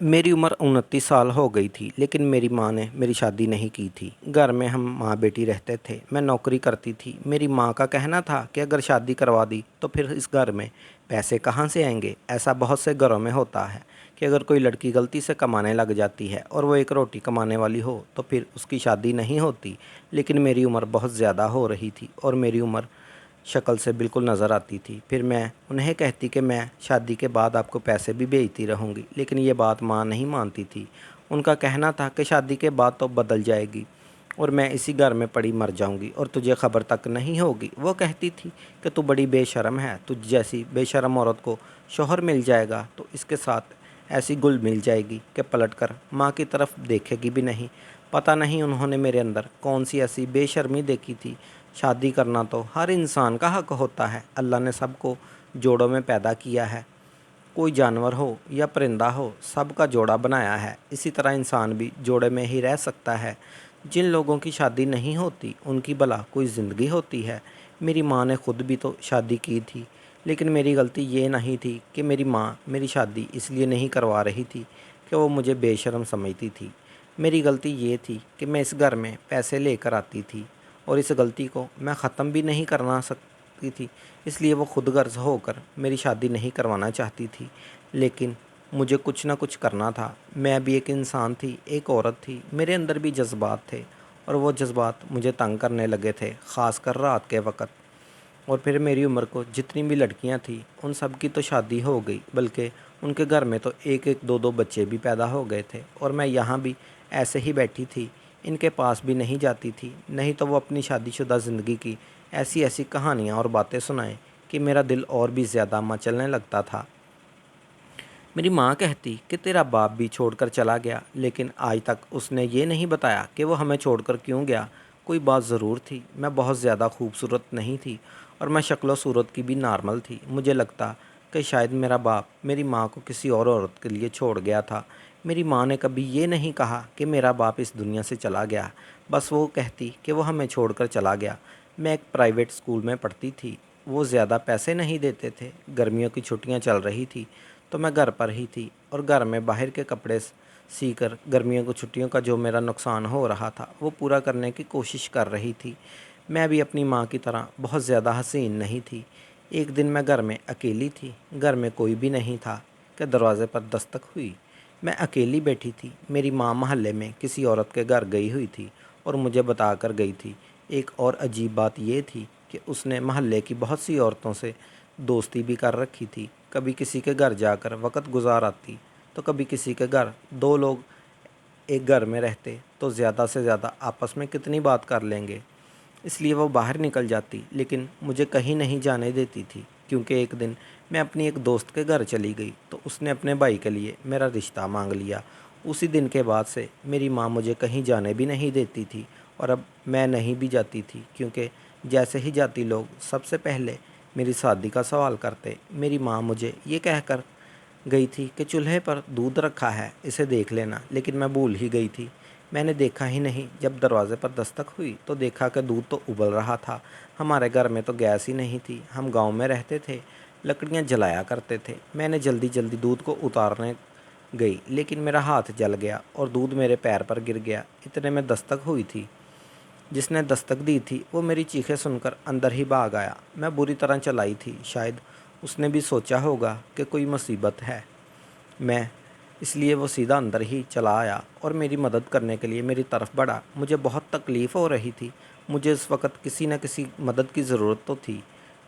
मेरी उम्र 29 साल हो गई थी, लेकिन मेरी माँ ने मेरी शादी नहीं की थी। घर में हम माँ बेटी रहते थे। मैं नौकरी करती थी। मेरी माँ का कहना था कि अगर शादी करवा दी तो फिर इस घर में पैसे कहाँ से आएंगे। ऐसा बहुत से घरों में होता है कि अगर कोई लड़की गलती से कमाने लग जाती है और वो एक रोटी कमाने वाली हो तो फिर उसकी शादी नहीं होती। लेकिन मेरी उम्र बहुत ज़्यादा हो रही थी और मेरी उम्र शक्ल से बिल्कुल नज़र आती थी। फिर मैं उन्हें कहती कि मैं शादी के बाद आपको पैसे भी भेजती रहूँगी, लेकिन ये बात माँ नहीं मानती थी। उनका कहना था कि शादी के बाद तो बदल जाएगी और मैं इसी घर में पड़ी मर जाऊंगी और तुझे खबर तक नहीं होगी। वो कहती थी कि तू बड़ी बेशर्म है, तुझ जैसी बेशर्म औरत को शौहर मिल जाएगा तो इसके साथ ऐसी गुल मिल जाएगी कि पलटकर माँ की तरफ देखेगी भी नहीं। पता नहीं उन्होंने मेरे अंदर कौन सी ऐसी बेशर्मी देखी थी। शादी करना तो हर इंसान का हक होता है। अल्लाह ने सबको जोड़ों में पैदा किया है। कोई जानवर हो या परिंदा हो, सबका जोड़ा बनाया है। इसी तरह इंसान भी जोड़े में ही रह सकता है। जिन लोगों की शादी नहीं होती उनकी भला कोई ज़िंदगी होती है। मेरी माँ ने खुद भी तो शादी की थी, लेकिन मेरी गलती ये नहीं थी कि मेरी माँ मेरी शादी इसलिए नहीं करवा रही थी कि वो मुझे बेशर्म समझती थी। मेरी गलती ये थी कि मैं इस घर में पैसे लेकर आती थी और इस गलती को मैं ख़त्म भी नहीं करना सकती थी। इसलिए वो खुद गर्ज होकर मेरी शादी नहीं करवाना चाहती थी। लेकिन मुझे कुछ ना कुछ करना था। मैं भी एक इंसान थी, एक औरत थी। मेरे अंदर भी जज्बात थे और वो जज्बात मुझे तंग करने लगे थे, ख़ासकर रात के वक़्त। और फिर मेरी उम्र को जितनी भी लड़कियां थी उन सब की तो शादी हो गई, बल्कि उनके घर में तो एक एक दो दो बच्चे भी पैदा हो गए थे। और मैं यहाँ भी ऐसे ही बैठी थी, इनके पास भी नहीं जाती थी। नहीं तो वो अपनी शादीशुदा ज़िंदगी की ऐसी ऐसी कहानियाँ और बातें सुनाएं कि मेरा दिल और भी ज़्यादा मचलने लगता था। मेरी माँ कहती कि तेरा बाप भी छोड़कर चला गया, लेकिन आज तक उसने ये नहीं बताया कि वो हमें छोड़कर क्यों गया। कोई बात ज़रूर थी, मैं बहुत ज़्यादा खूबसूरत नहीं थी और मैं शक्ल सूरत की भी नॉर्मल थी। मुझे लगता कि शायद मेरा बाप मेरी माँ को किसी और औरत के लिए छोड़ गया था। मेरी माँ ने कभी ये नहीं कहा कि मेरा बाप इस दुनिया से चला गया, बस वो कहती कि वो हमें छोड़कर चला गया। मैं एक प्राइवेट स्कूल में पढ़ती थी। वो ज़्यादा पैसे नहीं देते थे। गर्मियों की छुट्टियाँ चल रही थी तो मैं घर पर ही थी और घर में बाहर के कपड़े सीकर गर्मियों की छुट्टियों का जो मेरा नुकसान हो रहा था वो पूरा करने की कोशिश कर रही थी। मैं भी अपनी माँ की तरह बहुत ज़्यादा हसीन नहीं थी। एक दिन मैं घर में अकेली थी, घर में कोई भी नहीं था कि दरवाज़े पर दस्तक हुई। मैं अकेली बैठी थी। मेरी माँ मोहल्ले में किसी औरत के घर गई हुई थी और मुझे बता कर गई थी। एक और अजीब बात ये थी कि उसने मोहल्ले की बहुत सी औरतों से दोस्ती भी कर रखी थी। कभी किसी के घर जाकर वक़्त गुजार आती तो कभी किसी के घर। दो लोग एक घर में रहते तो ज़्यादा से ज़्यादा आपस में कितनी बात कर लेंगे। इसलिए वो बाहर निकल जाती, लेकिन मुझे कहीं नहीं जाने देती थी। क्योंकि एक दिन मैं अपनी एक दोस्त के घर चली गई तो उसने अपने भाई के लिए मेरा रिश्ता मांग लिया। उसी दिन के बाद से मेरी माँ मुझे कहीं जाने भी नहीं देती थी और अब मैं नहीं भी जाती थी, क्योंकि जैसे ही जाती लोग सबसे पहले मेरी शादी का सवाल करते। मेरी माँ मुझे ये कहकर गई थी कि चूल्हे पर दूध रखा है, इसे देख लेना, लेकिन मैं भूल ही गई थी। मैंने देखा ही नहीं। जब दरवाज़े पर दस्तक हुई तो देखा कि दूध तो उबल रहा था। हमारे घर में तो गैस ही नहीं थी, हम गांव में रहते थे, लकड़ियां जलाया करते थे। मैंने जल्दी जल्दी दूध को उतारने गई, लेकिन मेरा हाथ जल गया और दूध मेरे पैर पर गिर गया। इतने में दस्तक हुई थी। जिसने दस्तक दी थी वो मेरी चीखें सुनकर अंदर ही भाग आया। मैं बुरी तरह चलाई थी। शायद उसने भी सोचा होगा कि कोई मुसीबत है। मैं इसलिए वो सीधा अंदर ही चला आया और मेरी मदद करने के लिए मेरी तरफ बढ़ा। मुझे बहुत तकलीफ़ हो रही थी। मुझे इस वक्त किसी न किसी मदद की ज़रूरत तो थी।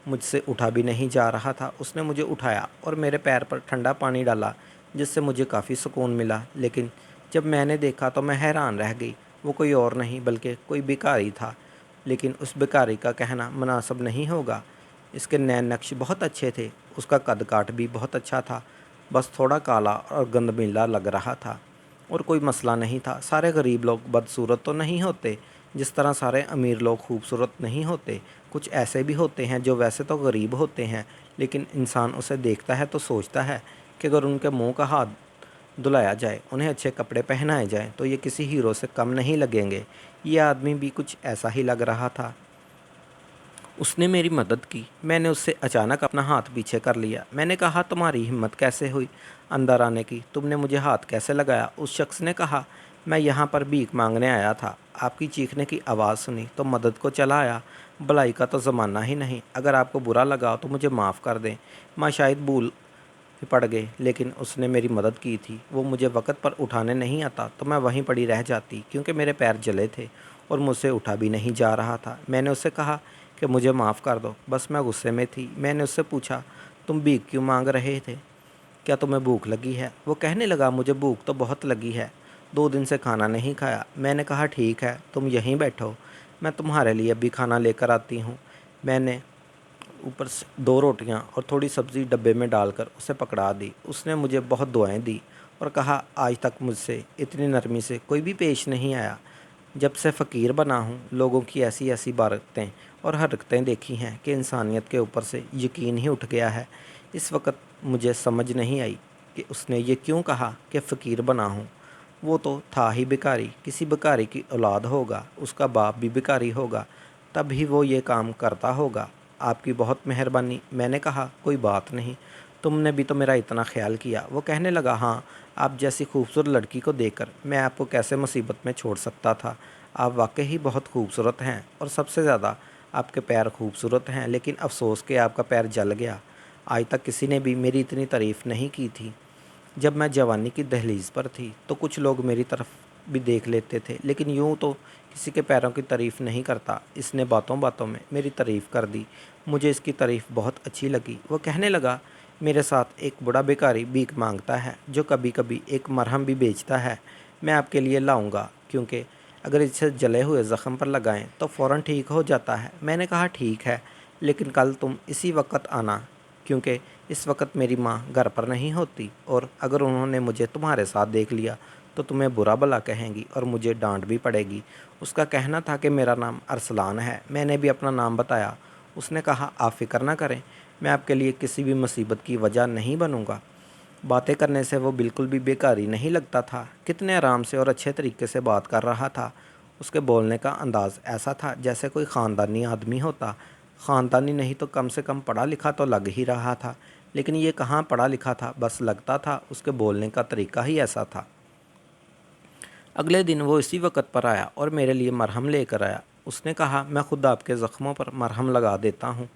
मुझसे उठा भी नहीं जा रहा था। उसने मुझे उठाया और मेरे पैर पर ठंडा पानी डाला, जिससे मुझे काफ़ी सुकून मिला। लेकिन जब मैंने देखा तो मैं हैरान रह गई। वो कोई और नहीं बल्कि कोई भिखारी था। लेकिन उस भिखारी का कहना मुनासिब नहीं होगा। इसके नैन नक्श बहुत अच्छे थे। उसका कद काठ भी बहुत अच्छा था, बस थोड़ा काला और गंदमीला लग रहा था। और कोई मसला नहीं था। सारे गरीब लोग बदसूरत तो नहीं होते, जिस तरह सारे अमीर लोग खूबसूरत नहीं होते। कुछ ऐसे भी होते हैं जो वैसे तो गरीब होते हैं, लेकिन इंसान उसे देखता है तो सोचता है कि अगर उनके मुंह का हाथ धुलाया जाए, उन्हें अच्छे कपड़े पहनाए जाएं, तो ये किसी हीरो से कम नहीं लगेंगे। ये आदमी भी कुछ ऐसा ही लग रहा था। उसने मेरी मदद की। मैंने उससे अचानक अपना हाथ पीछे कर लिया। मैंने कहा, तुम्हारी हिम्मत कैसे हुई अंदर आने की? तुमने मुझे हाथ कैसे लगाया? उस शख्स ने कहा, मैं यहाँ पर भीख मांगने आया था। आपकी चीखने की आवाज़ सुनी तो मदद को चला आया। भलाई का तो ज़माना ही नहीं। अगर आपको बुरा लगा तो मुझे माफ़ कर दें। माँ शायद भूल ही पड़ गए, लेकिन उसने मेरी मदद की थी। वो मुझे वक़्त पर उठाने नहीं आता तो मैं वहीं पड़ी रह जाती, क्योंकि मेरे पैर जले थे और मुझसे उठा भी नहीं जा रहा था। मैंने उससे कहा कि मुझे माफ़ कर दो। बस मैं गुस्से में थी। मैंने उससे पूछा, तुम भीख क्यों मांग रहे थे? क्या तुम्हें भूख लगी है? वो कहने लगा, मुझे भूख तो बहुत लगी है, 2 दिन से खाना नहीं खाया। मैंने कहा, ठीक है, तुम यहीं बैठो, मैं तुम्हारे लिए भी खाना लेकर आती हूँ। मैंने ऊपर से 2 रोटियां और थोड़ी सब्ज़ी डब्बे में डालकर उसे पकड़ा दी। उसने मुझे बहुत दुआएं दी और कहा, आज तक मुझसे इतनी नरमी से कोई भी पेश नहीं आया। जब से फ़कीर बना हूँ, लोगों की ऐसी ऐसी बातें और हरकतें देखी हैं कि इंसानियत के ऊपर से यकीन ही उठ गया है। इस वक्त मुझे समझ नहीं आई कि उसने ये क्यों कहा कि फ़कीर बना हूँ। वो तो था ही भिखारी, किसी भिखारी की औलाद होगा, उसका बाप भी भिखारी होगा, तभी वो ये काम करता होगा। आपकी बहुत मेहरबानी। मैंने कहा, कोई बात नहीं, तुमने भी तो मेरा इतना ख्याल किया। वो कहने लगा, हाँ, आप जैसी खूबसूरत लड़की को देखकर मैं आपको कैसे मुसीबत में छोड़ सकता था। आप वाकई ही बहुत खूबसूरत हैं और सबसे ज़्यादा आपके पैर खूबसूरत हैं, लेकिन अफसोस कि आपका पैर जल गया। आज तक किसी ने भी मेरी इतनी तारीफ़ नहीं की थी। जब मैं जवानी की दहलीज पर थी तो कुछ लोग मेरी तरफ भी देख लेते थे, लेकिन यूँ तो किसी के पैरों की तारीफ़ नहीं करता। इसने बातों बातों में मेरी तारीफ़ कर दी। मुझे इसकी तारीफ़ बहुत अच्छी लगी। वो कहने लगा, मेरे साथ एक बूढ़ा भिखारी भीख मांगता है जो कभी कभी एक मरहम भी बेचता है। मैं आपके लिए लाऊंगा, क्योंकि अगर इसे जले हुए ज़ख़म पर लगाएं तो फ़ौरन ठीक हो जाता है। मैंने कहा, ठीक है, लेकिन कल तुम इसी वक्त आना, क्योंकि इस वक्त मेरी माँ घर पर नहीं होती, और अगर उन्होंने मुझे तुम्हारे साथ देख लिया तो तुम्हें बुरा भला कहेंगी और मुझे डांट भी पड़ेगी। उसका कहना था कि मेरा नाम अरसलान है। मैंने भी अपना नाम बताया। उसने कहा, आप फ़िक्र ना करें, मैं आपके लिए किसी भी मुसीबत की वजह नहीं बनूंगा। बातें करने से वो बिल्कुल भी बेकारी नहीं लगता था। कितने आराम से और अच्छे तरीके से बात कर रहा था। उसके बोलने का अंदाज़ ऐसा था जैसे कोई ख़ानदानी आदमी होता। ख़ानदानी नहीं तो कम से कम पढ़ा लिखा तो लग ही रहा था, लेकिन ये कहाँ पढ़ा लिखा था, बस लगता था। उसके बोलने का तरीका ही ऐसा था। अगले दिन वो इसी वक्त पर आया और मेरे लिए मरहम लेकर आया। उसने कहा, मैं खुद आपके ज़ख्मों पर मरहम लगा देता हूँ।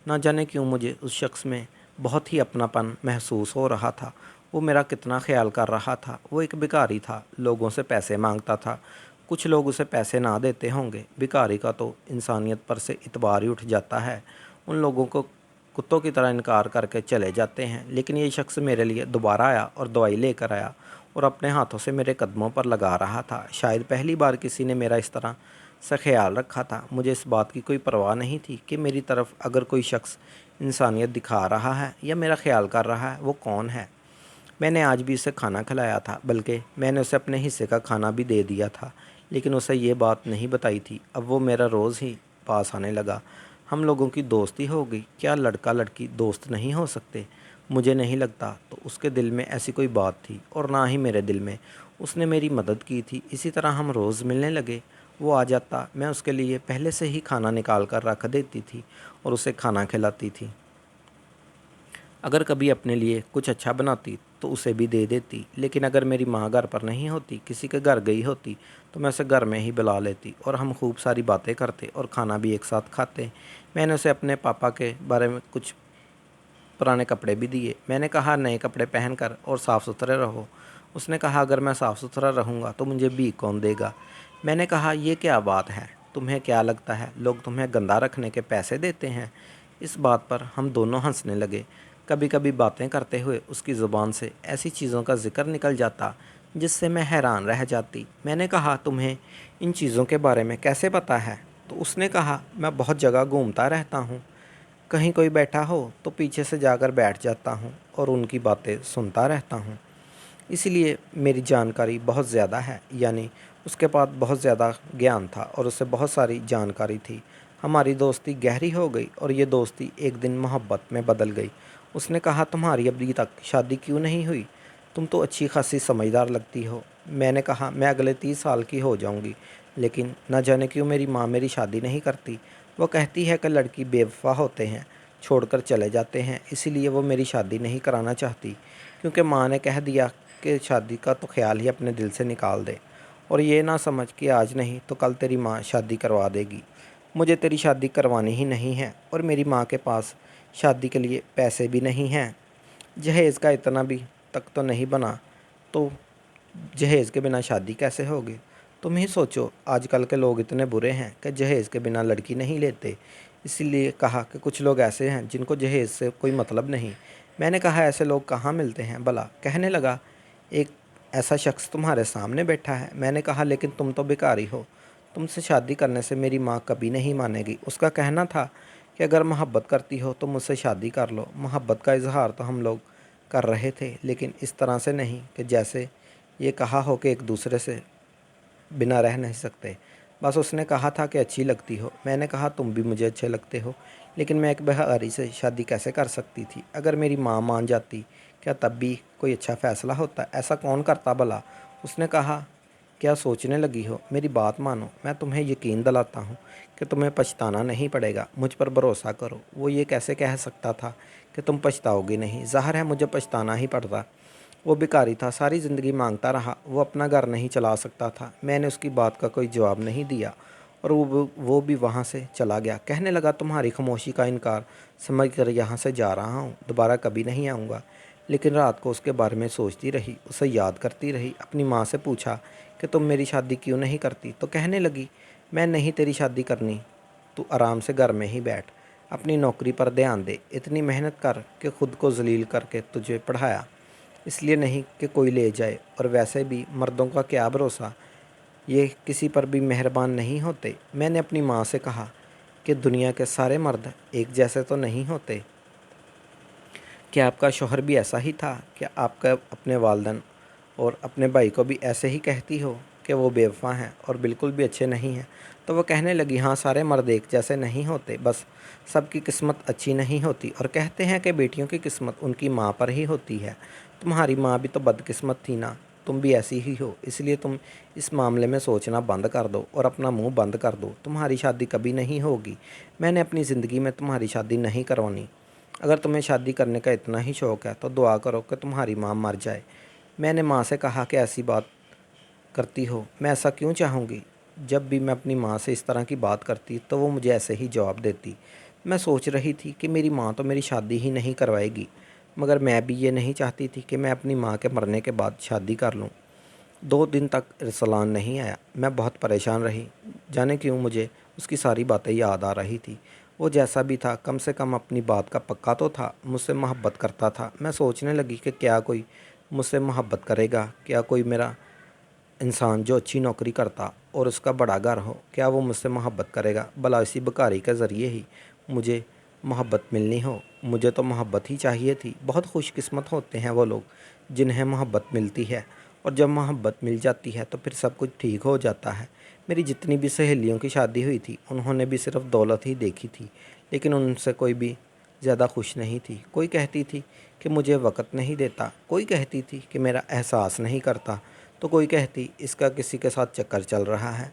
ना जाने क्यों मुझे उस शख्स में बहुत ही अपनापन महसूस हो रहा था। वो मेरा कितना ख्याल कर रहा था। वो एक भिखारी था, लोगों से पैसे मांगता था। कुछ लोग उसे पैसे ना देते होंगे। भिखारी का तो इंसानियत पर से इतबार ही उठ जाता है। उन लोगों को कुत्तों की तरह इनकार करके चले जाते हैं, लेकिन ये शख्स मेरे लिए दोबारा आया और दवाई लेकर आया और अपने हाथों से मेरे कदमों पर लगा रहा था। शायद पहली बार किसी ने मेरा इस तरह से ख्याल रखा था। मुझे इस बात की कोई परवाह नहीं थी कि मेरी तरफ अगर कोई शख्स इंसानियत दिखा रहा है या मेरा ख्याल कर रहा है, वो कौन है। मैंने आज भी उसे खाना खिलाया था, बल्कि मैंने उसे अपने हिस्से का खाना भी दे दिया था, लेकिन उसे ये बात नहीं बताई थी। अब वो मेरा रोज़ ही पास आने लगा। हम लोगों की दोस्ती हो गई। क्या लड़का लड़की दोस्त नहीं हो सकते? मुझे नहीं लगता तो उसके दिल में ऐसी कोई बात थी, और ना ही मेरे दिल में। उसने मेरी मदद की थी। इसी तरह हम रोज़ मिलने लगे। वो आ जाता, मैं उसके लिए पहले से ही खाना निकाल कर रख देती थी और उसे खाना खिलाती थी। अगर कभी अपने लिए कुछ अच्छा बनाती तो उसे भी दे देती, लेकिन अगर मेरी माँ घर पर नहीं होती, किसी के घर गई होती, तो मैं उसे घर में ही बुला लेती और हम खूब सारी बातें करते और खाना भी एक साथ खाते। मैंने उसे अपने पापा के बारे में कुछ पुराने कपड़े भी दिए। मैंने कहा, नए कपड़े पहनकर और साफ़ सुथरे रहो। उसने कहा, अगर मैं साफ़ सुथरा रहूँगा तो मुझे भीख कौन देगा। मैंने कहा, ये क्या बात है? तुम्हें क्या लगता है लोग तुम्हें गंदा रखने के पैसे देते हैं? इस बात पर हम दोनों हंसने लगे। कभी कभी बातें करते हुए उसकी ज़ुबान से ऐसी चीज़ों का जिक्र निकल जाता जिससे मैं हैरान रह जाती। मैंने कहा, तुम्हें इन चीज़ों के बारे में कैसे पता है? तो उसने कहा, मैं बहुत जगह घूमता रहता हूँ। कहीं कोई बैठा हो तो पीछे से जाकर बैठ जाता हूँ और उनकी बातें सुनता रहता हूँ। इसलिए मेरी जानकारी बहुत ज़्यादा है। यानी उसके पास बहुत ज़्यादा ज्ञान था और उससे बहुत सारी जानकारी थी। हमारी दोस्ती गहरी हो गई और ये दोस्ती एक दिन मोहब्बत में बदल गई। उसने कहा, तुम्हारी अभी तक शादी क्यों नहीं हुई? तुम तो अच्छी खासी समझदार लगती हो। मैंने कहा, मैं अगले 30 साल की हो जाऊंगी, लेकिन न जाने क्यों मेरी माँ मेरी शादी नहीं करती। وہ کہتی ہے کہ لڑکی بے وفا ہوتے ہیں، چھوڑ کر چلے جاتے ہیں، اسی لیے وہ میری شادی نہیں کرانا چاہتی، کیونکہ ماں نے کہہ دیا کہ شادی کا تو خیال ہی اپنے دل سے نکال دے، اور یہ نہ سمجھ کہ آج نہیں تو کل تیری ماں شادی کروا دے گی۔ مجھے تیری شادی کروانی ہی نہیں ہے، اور میری ماں کے پاس شادی کے لیے پیسے بھی نہیں ہیں۔ جہیز کا اتنا بھی تک تو نہیں بنا، تو جہیز کے بنا شادی کیسے ہوگی؟ تم ہی سوچو، آج کل کے لوگ اتنے برے ہیں کہ جہیز کے بنا لڑکی نہیں لیتے۔ اسی لیے کہا کہ کچھ لوگ ایسے ہیں جن کو جہیز سے کوئی مطلب نہیں۔ میں نے کہا ایسے لوگ کہاں ملتے ہیں بھلا؟ کہنے لگا ایک ایسا شخص تمہارے سامنے بیٹھا ہے۔ میں نے کہا لیکن تم تو بیکاری ہو، تم سے شادی کرنے سے میری ماں کبھی نہیں مانے گی۔ اس کا کہنا تھا کہ اگر محبت کرتی ہو تو مجھ سے شادی کر لو۔ محبت کا اظہار تو ہم لوگ کر رہے تھے، لیکن اس طرح سے نہیں کہ جیسے یہ کہا ہو کہ ایک دوسرے سے بنا رہ نہیں سکتے۔ بس اس نے کہا تھا کہ اچھی لگتی ہو۔ میں نے کہا تم بھی مجھے اچھے لگتے ہو، لیکن میں ایک بیکاری سے شادی کیسے کر سکتی تھی؟ اگر میری ماں مان جاتی کیا تب بھی کوئی اچھا فیصلہ ہوتا؟ ایسا کون کرتا بھلا؟ اس نے کہا کیا سوچنے لگی ہو؟ میری بات مانو، میں تمہیں یقین دلاتا ہوں کہ تمہیں پچھتانا نہیں پڑے گا۔ مجھ پر بھروسہ کرو۔ وہ یہ کیسے کہہ سکتا تھا کہ تم پچھتاؤ گی نہیں؟ ظاہر ہے مجھے پچھتانا ہی پڑتا۔ وہ بیکاری تھا، ساری زندگی مانگتا رہا، وہ اپنا گھر نہیں چلا سکتا تھا۔ میں نے اس کی بات کا کوئی جواب نہیں دیا، اور وہ بھی وہاں سے چلا گیا۔ کہنے لگا تمہاری خاموشی کا انکار سمجھ کر یہاں سے جا رہا ہوں، دوبارہ کبھی نہیں آؤں گا۔ لیکن رات کو اس کے بارے میں سوچتی رہی، اسے یاد کرتی رہی۔ اپنی ماں سے پوچھا کہ تم میری شادی کیوں نہیں کرتی؟ تو کہنے لگی میں نہیں تیری شادی کرنی، تو آرام سے گھر میں ہی بیٹھ، اپنی نوکری پر دھیان دے، اتنی محنت کر کہ خود کو ذلیل کر کے تجھے پڑھایا، اس لیے نہیں کہ کوئی لے جائے، اور ویسے بھی مردوں کا کیا بھروسہ، یہ کسی پر بھی مہربان نہیں ہوتے۔ میں نے اپنی ماں سے کہا کہ دنیا کے سارے مرد ایک جیسے تو نہیں ہوتے۔ کیا آپ کا شوہر بھی ایسا ہی تھا؟ کیا آپ کا اپنے والدین اور اپنے بھائی کو بھی ایسے ہی کہتی ہو کہ وہ بے وفا ہیں اور بالکل بھی اچھے نہیں ہیں؟ تو وہ کہنے لگی ہاں، سارے مرد ایک جیسے نہیں ہوتے، بس سب کی قسمت اچھی نہیں ہوتی، اور کہتے ہیں کہ بیٹیوں کی قسمت ان کی ماں پر ہی ہوتی ہے۔ تمہاری ماں بھی تو بدقسمت تھی نا، تم بھی ایسی ہی ہو، اس لیے تم اس معاملے میں سوچنا بند کر دو اور اپنا منہ بند کر دو۔ تمہاری شادی کبھی نہیں ہوگی، میں نے اپنی زندگی میں تمہاری شادی نہیں کروانی۔ اگر تمہیں شادی کرنے کا اتنا ہی شوق ہے تو دعا کرو کہ تمہاری ماں مر جائے۔ میں نے ماں سے کہا کہ ایسی بات کرتی ہو، میں ایسا کیوں چاہوں گی؟ جب بھی میں اپنی ماں سے اس طرح کی بات کرتی تو وہ مجھے ایسے ہی جواب دیتی۔ میں سوچ رہی تھی کہ میری ماں تو میری شادی ہی نہیں کروائے گی، مگر میں بھی یہ نہیں چاہتی تھی کہ میں اپنی ماں کے مرنے کے بعد شادی کر لوں۔ 2 دن تک ارسلان نہیں آیا، میں بہت پریشان رہی، جانے کیوں مجھے اس کی ساری باتیں یاد آ رہی تھی۔ وہ جیسا بھی تھا کم سے کم اپنی بات کا پکا تو تھا، مجھ سے محبت کرتا تھا۔ میں سوچنے لگی کہ کیا کوئی مجھ سے محبت کرے گا؟ کیا کوئی میرا انسان جو اچھی نوکری کرتا اور اس کا بڑا گھر ہو، کیا وہ مجھ سے محبت کرے گا؟ بھلا اسی بیکاری کے ذریعے ہی مجھے محبت ملنی ہو؟ مجھے تو محبت ہی چاہیے تھی۔ بہت خوش قسمت ہوتے ہیں وہ لوگ جنہیں محبت ملتی ہے، اور جب محبت مل جاتی ہے تو پھر سب کچھ ٹھیک ہو جاتا ہے۔ میری جتنی بھی سہیلیوں کی شادی ہوئی تھی انہوں نے بھی صرف دولت ہی دیکھی تھی، لیکن ان سے کوئی بھی زیادہ خوش نہیں تھی۔ کوئی کہتی تھی کہ مجھے وقت نہیں دیتا، کوئی کہتی تھی کہ میرا احساس نہیں کرتا، تو کوئی کہتی اس کا کسی کے ساتھ چکر چل رہا ہے۔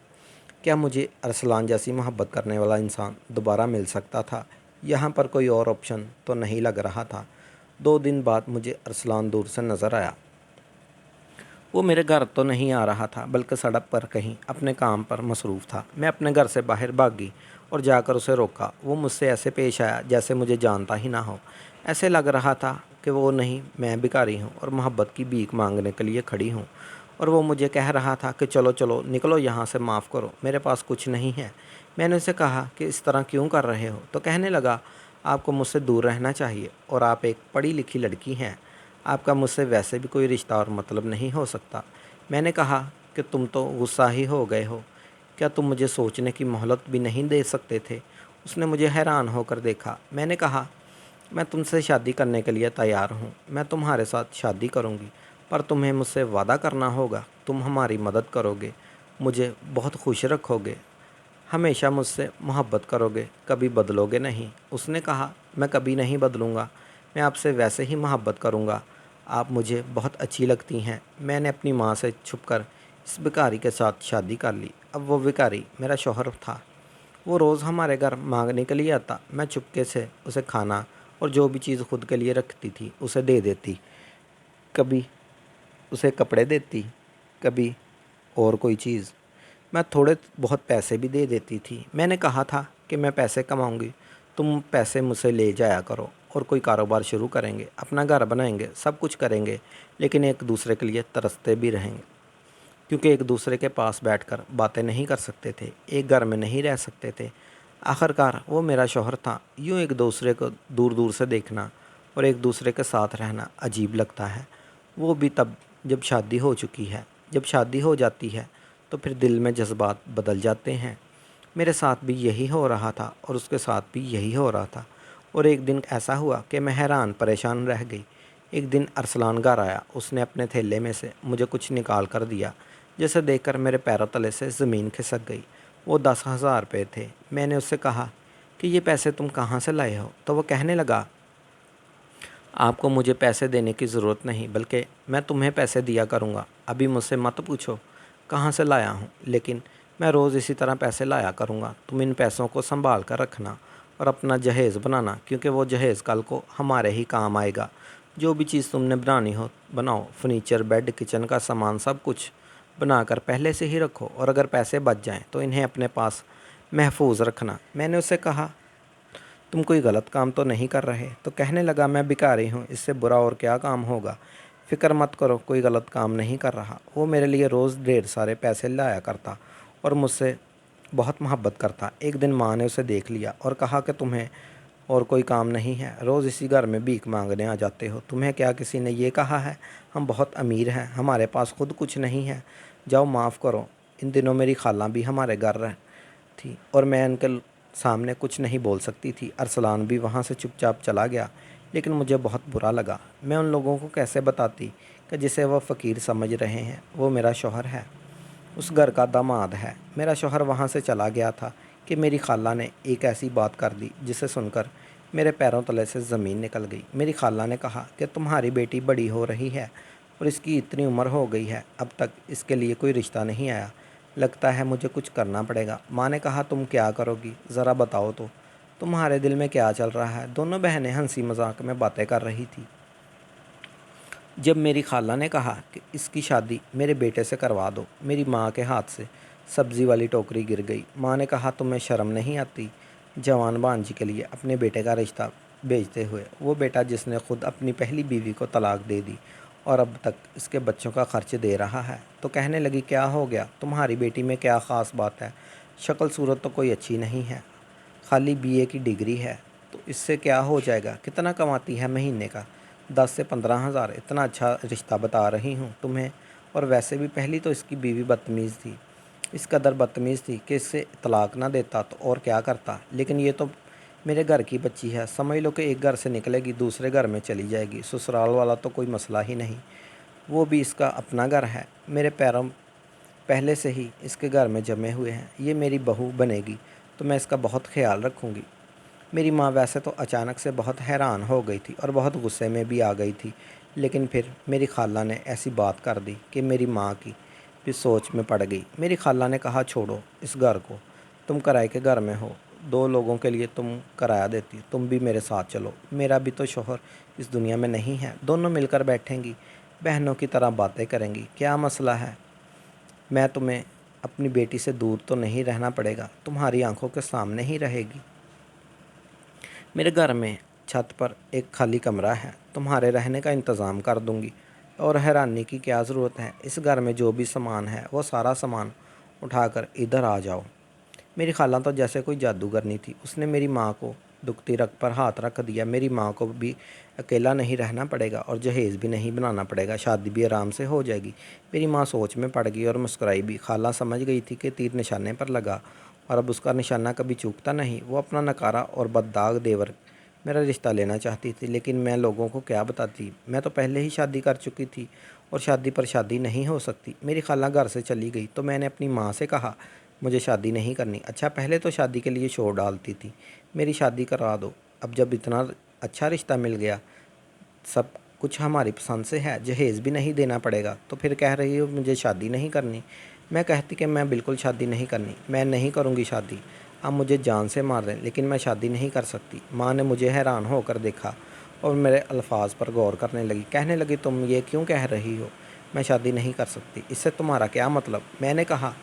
کیا مجھے ارسلان جیسی محبت کرنے والا انسان دوبارہ مل سکتا تھا؟ یہاں پر کوئی اور آپشن تو نہیں لگ رہا تھا۔ 2 دن بعد مجھے ارسلان دور سے نظر آیا۔ وہ میرے گھر تو نہیں آ رہا تھا، بلکہ سڑک پر کہیں اپنے کام پر مصروف تھا۔ میں اپنے گھر سے باہر بھاگی اور جا کر اسے روکا۔ وہ مجھ سے ایسے پیش آیا جیسے مجھے جانتا ہی نہ ہو۔ ایسے لگ رہا تھا کہ وہ نہیں میں بیکاری ہوں اور محبت کی بھیک مانگنے کے لیے کھڑی ہوں، اور وہ مجھے کہہ رہا تھا کہ چلو چلو نکلو یہاں سے، معاف کرو میرے پاس کچھ نہیں ہے۔ میں نے اسے کہا کہ اس طرح کیوں کر رہے ہو؟ تو کہنے لگا آپ کو مجھ سے دور رہنا چاہیے، اور آپ ایک پڑھی لکھی لڑکی ہیں، آپ کا مجھ سے ویسے بھی کوئی رشتہ اور مطلب نہیں ہو سکتا۔ میں نے کہا کہ تم تو غصہ ہی ہو گئے ہو، کیا تم مجھے سوچنے کی مہلت بھی نہیں دے سکتے تھے؟ اس نے مجھے حیران ہو کر دیکھا۔ میں نے کہا میں تم سے شادی کرنے کے لیے تیار ہوں، میں تمہارے ساتھ شادی کروں گی، پر تمہیں مجھ سے وعدہ کرنا ہوگا، تم ہماری مدد کرو گے، مجھے بہت خوش رکھو گے، ہمیشہ مجھ سے محبت کرو گے، کبھی بدلو گے نہیں۔ اس نے کہا میں کبھی نہیں بدلوں گا، میں آپ سے ویسے ہی محبت کروں گا، آپ مجھے بہت اچھی لگتی ہیں۔ میں نے اپنی ماں سے چھپ کر اس بیکاری کے ساتھ شادی کر لی۔ اب وہ بیکاری میرا شوہر تھا، وہ روज़ ہمارے گھر مانگنے کے لیے آتا۔ میں چپکے سے اسے کھانا اور جو بھی چیز خود کے لیے رکھتی تھی اسے دے دیتی۔ کبھی اسے کپڑے دیتی، کبھی اور کوئی چیز۔ میں تھوڑے بہت پیسے بھی دے دیتی تھی۔ میں نے کہا تھا کہ میں پیسے کماؤں گی، تم پیسے مجھ سے لے جایا کرو اور کوئی کاروبار شروع کریں گے، اپنا گھر بنائیں گے، سب کچھ کریں گے، لیکن ایک دوسرے کے لیے ترستے بھی رہیں گے، کیونکہ ایک دوسرے کے پاس بیٹھ کر باتیں نہیں کر سکتے تھے، ایک گھر میں نہیں رہ سکتے تھے۔ آخرکار وہ میرا شوہر تھا۔ یوں ایک دوسرے کو دور دور سے دیکھنا اور ایک دوسرے کے ساتھ رہنا عجیب لگتا ہے، وہ بھی تب جب شادی ہو چکی ہے۔ جب شادی ہو جاتی ہے تو پھر دل میں جذبات بدل جاتے ہیں۔ میرے ساتھ بھی یہی ہو رہا تھا اور اس کے ساتھ بھی یہی ہو رہا تھا، اور ایک دن ایسا ہوا کہ میں حیران پریشان رہ گئی۔ ایک دن ارسلان گھر آیا، اس نے اپنے تھیلے میں سے مجھے کچھ نکال کر دیا، جسے دیکھ کر میرے پیروں تلے سے زمین کھسک گئی۔ وہ 10,000 روپے تھے۔ میں نے اس سے کہا کہ یہ پیسے تم کہاں سے لائے ہو؟ تو وہ کہنے لگا، آپ کو مجھے پیسے دینے کی ضرورت نہیں، بلکہ میں تمہیں پیسے دیا کروں گا۔ ابھی مجھ سے مت پوچھو کہاں سے لایا ہوں، لیکن میں روز اسی طرح پیسے لایا کروں گا۔ تم ان پیسوں کو سنبھال کر رکھنا اور اپنا جہیز بنانا، کیونکہ وہ جہیز کل کو ہمارے ہی کام آئے گا۔ جو بھی چیز تم نے بنانی ہو بناؤ، فرنیچر، بیڈ، کچن کا سامان سب کچھ بنا کر پہلے سے ہی رکھو، اور اگر پیسے بچ جائیں تو انہیں اپنے پاس محفوظ رکھنا۔ میں نے اس سے کہا، تم کوئی غلط کام تو نہیں کر رہے؟ تو کہنے لگا، میں بھکاری ہوں، اس سے برا اور کیا کام ہوگا؟ فکر مت کرو، کوئی غلط کام نہیں کر رہا۔ وہ میرے لیے روز ڈھیر سارے پیسے لایا کرتا اور مجھ سے بہت محبت کرتا۔ ایک دن ماں نے اسے دیکھ لیا اور کہا کہ تمہیں اور کوئی کام نہیں ہے، روز اسی گھر میں بھیک مانگنے آ جاتے ہو۔ تمہیں کیا کسی نے یہ کہا ہے؟ ہم بہت امیر ہیں، ہمارے پاس خود کچھ نہیں ہے، جاؤ معاف کرو۔ ان دنوں میری خالہ بھی ہمارے گھر تھی اور میں ان کے سامنے کچھ نہیں بول سکتی تھی۔ ارسلان بھی وہاں سے چپ چاپ چلا گیا، لیکن مجھے بہت برا لگا۔ میں ان لوگوں کو کیسے بتاتی کہ جسے وہ فقیر سمجھ رہے ہیں وہ میرا شوہر ہے، اس گھر کا داماد ہے۔ میرا شوہر وہاں سے چلا گیا تھا کہ میری خالہ نے ایک ایسی بات کر دی جسے سن کر میرے پیروں تلے سے زمین نکل گئی۔ میری خالہ نے کہا کہ تمہاری بیٹی بڑی ہو رہی ہے اور اس کی اتنی عمر ہو گئی ہے، اب تک اس کے لیے کوئی رشتہ نہیں آیا، لگتا ہے مجھے کچھ کرنا پڑے گا۔ ماں نے کہا، تم کیا کرو گی؟ ذرا بتاؤ تو، تمہارے دل میں کیا چل رہا ہے؟ دونوں بہنیں ہنسی مذاق میں باتیں کر رہی تھی۔ جب میری خالہ نے کہا کہ اس کی شادی میرے بیٹے سے کروا دو، میری ماں کے ہاتھ سے سبزی والی ٹوکری گر گئی۔ ماں نے کہا، تمہیں شرم نہیں آتی جوان بانجی کے لیے اپنے بیٹے کا رشتہ بھیجتے ہوئے؟ وہ بیٹا جس نے خود اپنی پہلی بیوی کو طلاق دے دی اور اب تک اس کے بچوں کا خرچ دے رہا ہے۔ تو کہنے لگی، کیا ہو گیا؟ تمہاری بیٹی میں کیا خاص بات ہے؟ شکل صورت تو کوئی اچھی نہیں ہے، خالی BA کی ڈگری ہے، تو اس سے کیا ہو جائے گا؟ کتنا کماتی ہے مہینے کا؟ 10 سے 15,000۔ اتنا اچھا رشتہ بتا رہی ہوں تمہیں، اور ویسے بھی پہلی تو اس کی بیوی بدتمیز تھی، اس قدر بدتمیز تھی کہ اس سے طلاق نہ دیتا تو اور کیا کرتا، لیکن یہ تو میرے گھر کی بچی ہے، سمجھ لو کہ ایک گھر سے نکلے گی دوسرے گھر میں چلی جائے گی، سسرال والا تو کوئی مسئلہ ہی نہیں، وہ بھی اس کا اپنا گھر ہے، میرے پیروں پہلے سے ہی اس کے گھر میں جمے ہوئے ہیں، یہ میری بہو بنے گی تو میں اس کا بہت خیال رکھوں گی۔ میری ماں ویسے تو اچانک سے بہت حیران ہو گئی تھی اور بہت غصے میں بھی آ گئی تھی، لیکن پھر میری خالہ نے ایسی بات کر دی کہ میری ماں کی بھی سوچ میں پڑ گئی۔ میری خالہ نے کہا، چھوڑو اس گھر کو، تم کرائے کے گھر میں ہو، 2 لوگوں کے لیے تم کرایہ دیتی، تم بھی میرے ساتھ چلو، میرا بھی تو شوہر اس دنیا میں نہیں ہے، دونوں مل کر بیٹھیں گی، بہنوں کی طرح باتیں کریں گی، کیا مسئلہ ہے؟ میں تمہیں اپنی بیٹی سے دور تو نہیں رہنا پڑے گا، تمہاری آنکھوں کے سامنے ہی رہے گی۔ میرے گھر میں چھت پر ایک خالی کمرہ ہے، تمہارے رہنے کا انتظام کر دوں گی، اور حیرانی کی کیا ضرورت ہے، اس گھر میں جو بھی سامان ہے وہ سارا سامان اٹھا کر ادھر آ جاؤ۔ میری خالہ تو جیسے کوئی جادوگرنی تھی، اس نے میری ماں کو دکھتی رگ پر ہاتھ رکھ دیا۔ میری ماں کو بھی اکیلا نہیں رہنا پڑے گا اور جہیز بھی نہیں بنانا پڑے گا، شادی بھی آرام سے ہو جائے گی۔ میری ماں سوچ میں پڑ گئی اور مسکرائی بھی۔ خالہ سمجھ گئی تھی کہ تیر نشانے پر لگا اور اب اس کا نشانہ کبھی چوکتا نہیں۔ وہ اپنا نکارا اور بدداغ دیور میرا رشتہ لینا چاہتی تھی، لیکن میں لوگوں کو کیا بتاتی، میں تو پہلے ہی شادی کر چکی تھی اور شادی پر شادی نہیں ہو سکتی۔ میری خالہ گھر سے چلی گئی تو میں نے اپنی ماں سے کہا، مجھے شادی نہیں کرنی۔ اچھا، پہلے تو شادی کے لیے شور ڈالتی تھی، میری شادی کروا دو، اب جب اتنا اچھا رشتہ مل گیا، سب کچھ ہماری پسند سے ہے، جہیز بھی نہیں دینا پڑے گا، تو پھر کہہ رہی ہو مجھے شادی نہیں کرنی۔ میں کہتی کہ میں بالکل شادی نہیں کرنی، میں نہیں کروں گی شادی، आप मुझे जान से मार दें लेकिन मैं शादी नहीं कर सकती। माँ ने मुझे हैरान होकर देखा और मेरे अल्फाज पर गौर करने लगी। कहने लगी, तुम ये क्यों कह रही हो, मैं शादी नहीं कर सकती, इससे तुम्हारा क्या मतलब? मैंने कहा,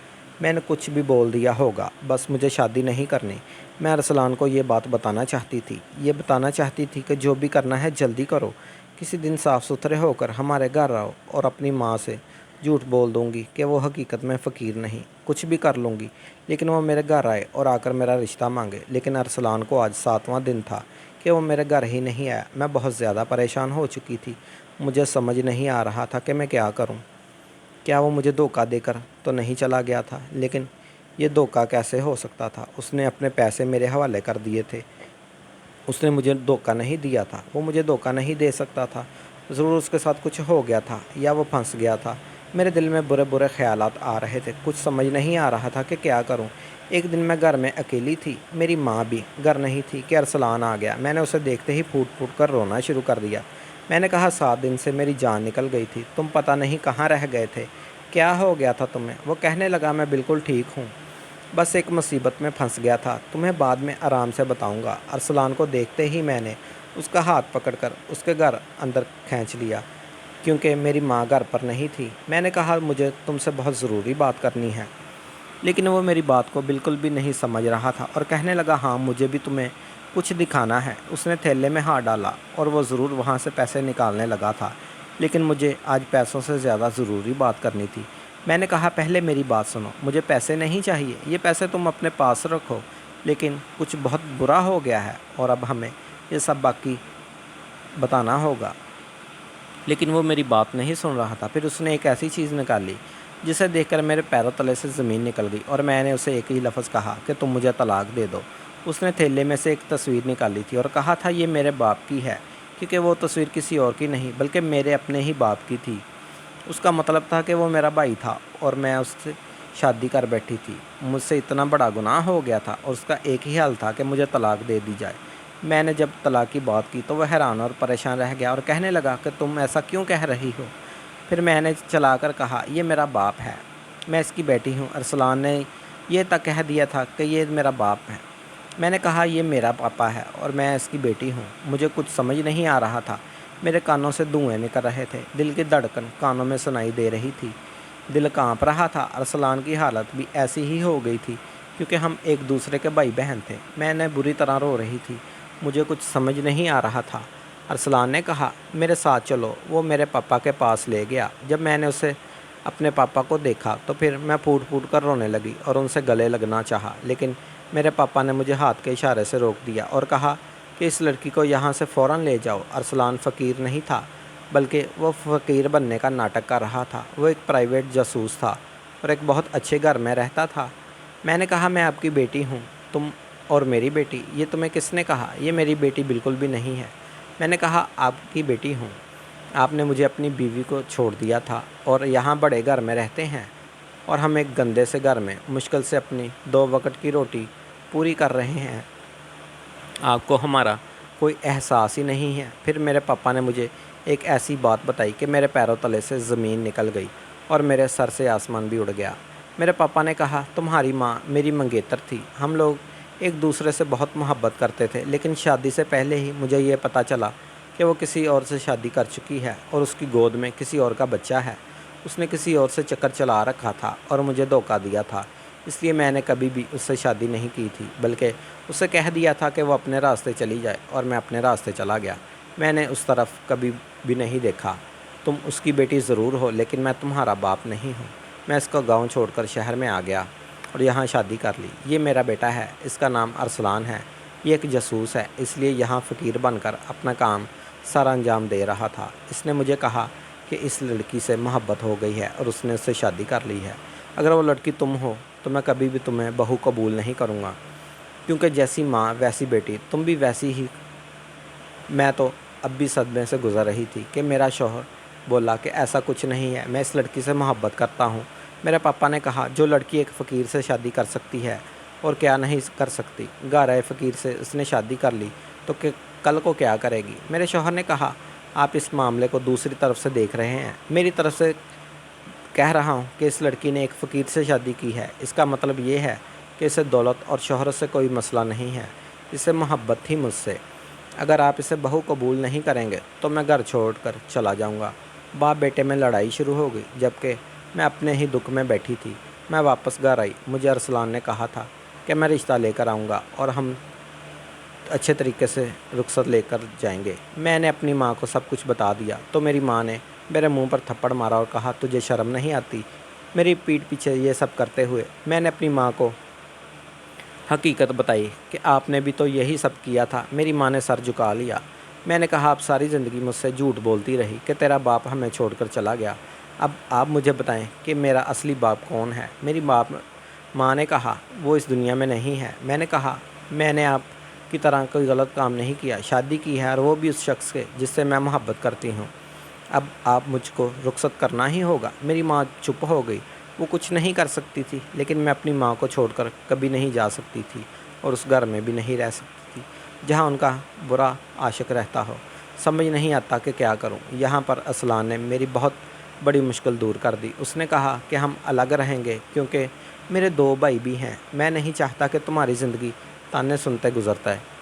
मैंने कुछ भी बोल दिया होगा, बस मुझे शादी नहीं करनी। मैं अरसलान को ये बात बताना चाहती थी, ये बताना चाहती थी कि जो भी करना है जल्दी करो। किसी दिन साफ़ सुथरे होकर हमारे घर आओ और अपनी माँ से झूठ बोल दूँगी कि वो हकीकत में फ़कीर नहीं, कुछ भी कर लूँगी, लेकिन वो मेरे घर आए और आकर मेरा रिश्ता मांगे। लेकिन अरसलान को आज 7वां दिन था कि वो मेरे घर ही नहीं आया। मैं बहुत ज़्यादा परेशान हो चुकी थी। मुझे समझ नहीं आ रहा था कि मैं क्या करूँ। क्या वो मुझे धोखा देकर तो नहीं चला गया था? लेकिन ये धोखा कैसे हो सकता था? उसने अपने पैसे मेरे हवाले कर दिए थे। उसने मुझे धोखा नहीं दिया था, वो मुझे धोखा नहीं दे सकता था। ज़रूर उसके साथ कुछ हो गया था या वो फंस गया था। मेरे दिल में बुरे बुरे ख़यालात आ रहे थे। कुछ समझ नहीं आ रहा था कि क्या करूं। एक दिन मैं घर में अकेली थी, मेरी माँ भी घर नहीं थी कि अरसलान आ गया। मैंने उसे देखते ही फूट फूट कर रोना शुरू कर दिया। मैंने कहा, 7 दिन से मेरी जान निकल गई थी, तुम पता नहीं कहाँ रह गए थे, क्या हो गया था तुम्हें? वो कहने लगा, मैं बिल्कुल ठीक हूँ, बस एक मुसीबत में फंस गया था, तुम्हें बाद में आराम से बताऊंगा। अरसलान को देखते ही मैंने उसका हाथ पकड़कर उसके घर अंदर खींच लिया, क्योंकि मेरी माँ घर पर नहीं थी। मैंने कहा, मुझे तुमसे बहुत ज़रूरी बात करनी है। लेकिन वो मेरी बात को बिल्कुल भी नहीं समझ रहा था और कहने लगा, हाँ मुझे भी तुम्हें कुछ दिखाना है। उसने थैले में हाथ डाला और वो ज़रूर वहाँ से पैसे निकालने लगा था, लेकिन मुझे आज पैसों से ज़्यादा ज़रूरी बात करनी थी। मैंने कहा, पहले मेरी बात सुनो, मुझे पैसे नहीं चाहिए, ये पैसे तुम अपने पास रखो, लेकिन कुछ बहुत बुरा हो गया है और अब हमें ये सब बाकी बताना होगा। लेकिन वो मेरी बात नहीं सुन रहा था। फिर उसने एक ऐसी चीज़ निकाली जिसे देखकर मेरे पैरों तले से ज़मीन निकल गई और मैंने उसे एक ही लफ्ज़ कहा कि तुम मुझे तलाक दे दो। उसने थैले में से एक तस्वीर निकाली थी और कहा था, ये मेरे बाप की है, क्योंकि वो तस्वीर किसी और की नहीं बल्कि मेरे अपने ही बाप की थी। उसका मतलब था कि वो मेरा भाई था और मैं उससे शादी कर बैठी थी। मुझसे इतना बड़ा गुनाह हो गया था और उसका एक ही हाल था कि मुझे तलाक दे दी जाए। मैंने जब तलाक की बात की तो वह हैरान और परेशान रह गया और कहने लगा कि तुम ऐसा क्यों कह रही हो? फिर मैंने चलाकर कहा, ये मेरा बाप है, मैं इसकी बेटी हूँ। अरसलान ने ये तक कह दिया था कि ये मेरा बाप है। मैंने कहा, ये मेरा पापा है और मैं इसकी बेटी हूँ। मुझे कुछ समझ नहीं आ रहा था। मेरे कानों से धुएं निकल रहे थे, दिल की धड़कन कानों में सुनाई दे रही थी, दिल कांप रहा था। अरसलान की हालत भी ऐसी ही हो गई थी, क्योंकि हम एक दूसरे के भाई बहन थे। मैंने बुरी तरह रो रही थी, मुझे कुछ समझ नहीं आ रहा था। अरसलान ने कहा, मेरे साथ चलो। वो मेरे पापा के पास ले गया। जब मैंने उसे अपने पापा को देखा तो फिर मैं फूट फूट कर रोने लगी और उनसे गले लगना चाहा, लेकिन मेरे पापा ने मुझे हाथ के इशारे से रोक दिया और कहा कि इस लड़की को यहाँ से फ़ौरन ले जाओ। अरसलान फ़कीर नहीं था, बल्कि वो फ़कीर बनने का नाटक कर रहा था। वो एक प्राइवेट जासूस था और एक बहुत अच्छे घर में रहता था। मैंने कहा, मैं आपकी बेटी हूँ। तुम और मेरी बेटी, ये तुम्हें किसने कहा? ये मेरी बेटी बिल्कुल भी नहीं है। मैंने कहा, आपकी बेटी हूँ। आपने मुझे अपनी बीवी को छोड़ दिया था और यहाँ बड़े घर में रहते हैं और हम एक गंदे से घर में मुश्किल से अपनी 2 वक्त की रोटी पूरी कर रहे हैं। आपको हमारा कोई एहसास ही नहीं है। फिर मेरे पापा ने मुझे एक ऐसी बात बताई कि मेरे पैरों तले से ज़मीन निकल गई और मेरे सर से आसमान भी उड़ गया। मेरे पापा ने कहा, तुम्हारी माँ मेरी मंगेतर थी, हम लोग एक दूसरे से बहुत मोहब्बत करते थे, लेकिन शादी से पहले ही मुझे ये पता चला कि वो किसी और से शादी कर चुकी है और उसकी गोद में किसी और का बच्चा है। उसने किसी और से चक्कर चला रखा था और मुझे धोखा दिया था। इसलिए मैंने कभी भी उससे शादी नहीं की थी, बल्कि उसे कह दिया था कि वो अपने रास्ते चली जाए और मैं अपने रास्ते चला गया। मैंने उस तरफ कभी भी नहीं देखा। तुम उसकी बेटी ज़रूर हो, लेकिन मैं तुम्हारा बाप नहीं हूँ। मैं इसका गांव छोड़कर शहर में आ गया और यहाँ शादी कर ली। ये मेरा बेटा है, इसका नाम अरसलान है। ये एक जासूस है, इसलिए यहाँ फ़कीर बनकर अपना काम सारा अंजाम दे रहा था। इसने मुझे कहा कि इस लड़की से मोहब्बत हो गई है और उसने उससे शादी कर ली है। अगर वो लड़की तुम हो तो मैं कभी भी तुम्हें बहू कबूल नहीं करूँगा, क्योंकि जैसी माँ वैसी बेटी, तुम भी वैसी ही। मैं तो अब भी सदमे से गुज़र रही थी कि मेरा शौहर बोला कि ऐसा कुछ नहीं है, मैं इस लड़की से मोहब्बत करता हूँ। मेरे पापा ने कहा, जो लड़की एक फ़कीर से शादी कर सकती है और क्या नहीं कर सकती, घर आए फ़कीर से उसने शादी कर ली तो कल को क्या करेगी? मेरे शौहर ने कहा, आप इस मामले को दूसरी तरफ से देख रहे हैं। मेरी तरफ से कह रहा हूँ कि इस लड़की ने एक फ़कीर से शादी की है, इसका मतलब ये है कि इसे दौलत और शोहरत से कोई मसला नहीं है, इसे मोहब्बत थी मुझसे। अगर आप इसे बहू कबूल नहीं करेंगे तो मैं घर छोड़कर चला जाऊंगा। बाप बेटे में लड़ाई शुरू हो गई, जबकि मैं अपने ही दुख में बैठी थी। मैं वापस घर आई। मुझे अरसलान ने कहा था कि मैं रिश्ता लेकर आऊँगा और हम अच्छे तरीके से रुखसत लेकर जाएंगे। मैंने अपनी माँ को सब कुछ बता दिया तो मेरी माँ ने मेरे मुंह पर थप्पड़ मारा और कहा, तुझे शर्म नहीं आती? मेरी पीठ पीछे ये सब करते हुए मैंने अपनी माँ को हकीकत बताई कि आपने भी तो यही सब किया था। मेरी माँ ने सर झुका लिया। मैंने कहा, आप सारी ज़िंदगी मुझसे झूठ बोलती रही कि तेरा बाप हमें छोड़कर चला गया। अब आप मुझे बताएं कि मेरा असली बाप कौन है। मेरी माँ ने कहा, वो इस दुनिया में नहीं है। मैंने कहा, मैंने आप की तरह कोई गलत काम नहीं किया, शादी की है और वो भी उस शख्स से जिससे मैं मोहब्बत करती हूँ। अब आप मुझको रुखसत करना ही होगा। मेरी माँ चुप हो गई। वो कुछ नहीं कर सकती थी, लेकिन मैं अपनी माँ को छोड़कर कभी नहीं जा सकती थी और उस घर में भी नहीं रह सकती थी जहाँ उनका बुरा आशिक रहता हो। समझ नहीं आता कि क्या करूँ। यहाँ पर अरसलान ने मेरी बहुत बड़ी मुश्किल दूर कर दी। उसने कहा कि हम अलग रहेंगे क्योंकि मेरे 2 भाई भी हैं। मैं नहीं चाहता कि तुम्हारी ज़िंदगी ताने सुनते गुजरता है।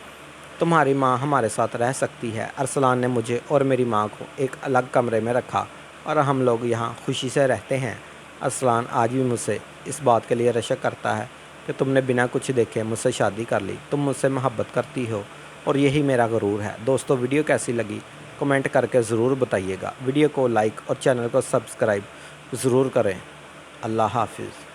तुम्हारी माँ हमारे साथ रह सकती है। अरसलान ने मुझे और मेरी माँ को एक अलग कमरे में रखा और हम लोग यहाँ खुशी से रहते हैं। अरसलान आज भी मुझसे इस बात के लिए रशक करता है कि तुमने बिना कुछ देखे मुझसे शादी कर ली। तुम मुझसे मोहब्बत करती हो और यही मेरा गुरूर है। दोस्तों, वीडियो कैसी लगी कमेंट करके ज़रूर बताइएगा। वीडियो को लाइक और चैनल को सब्सक्राइब ज़रूर करें। अल्लाह हाफिज़।